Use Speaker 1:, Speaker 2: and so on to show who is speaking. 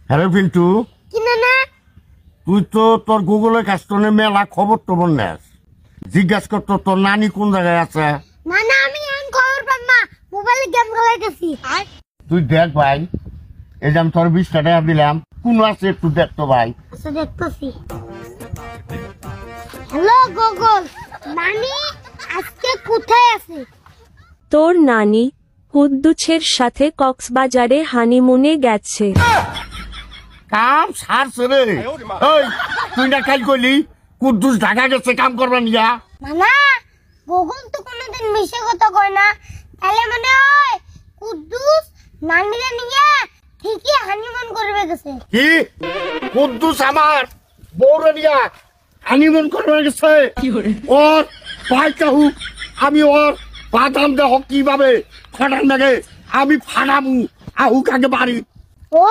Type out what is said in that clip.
Speaker 1: Hello Pintu,
Speaker 2: কি না
Speaker 1: তুই তো তোর গুগলের কাছ থেকে মেলা খবর টবর নেস। জিজ্ঞাসা করতো তোর নানি কোন জায়গায় আছে।
Speaker 2: না আমি এখন খবর পাম না, মোবাইলে গেম খেলাইতেছি।
Speaker 1: তুই দেখ ভাই, এই যে আমি তোর 20 টাকা দিলাম, কোন আছে একটু দেখতো ভাই।
Speaker 2: আচ্ছা দেখতেছি। হ্যালো গুগল, নানি আজকে কোথায় আছে?
Speaker 3: তোর নানি কুদ্দুছের সাথে কক্সবাজারে হানিমুনে গেছে।
Speaker 1: কাম সারছে রে। এই, তুই না খাই কইলি কুদ্দুস ঢাকা গেছে কাম করবা নিয়া।
Speaker 2: না গুগল তো কোনোদিন মিশে কথা কয় না, তাহলে মনে হয় কুদ্দুস নানিরে নিয়ে ঠিকই হানিমুন করবে গেছে।
Speaker 1: কি কুদ্দুস আমার বউরে নিয়া হানিমুন করবা গেছে? ওর ভাই কাহু, আমি ওর বাদাম দেহ কিভাবে ফাটান লাগে আমি ফাটামু আহু কাকে বাড়ি।
Speaker 2: ও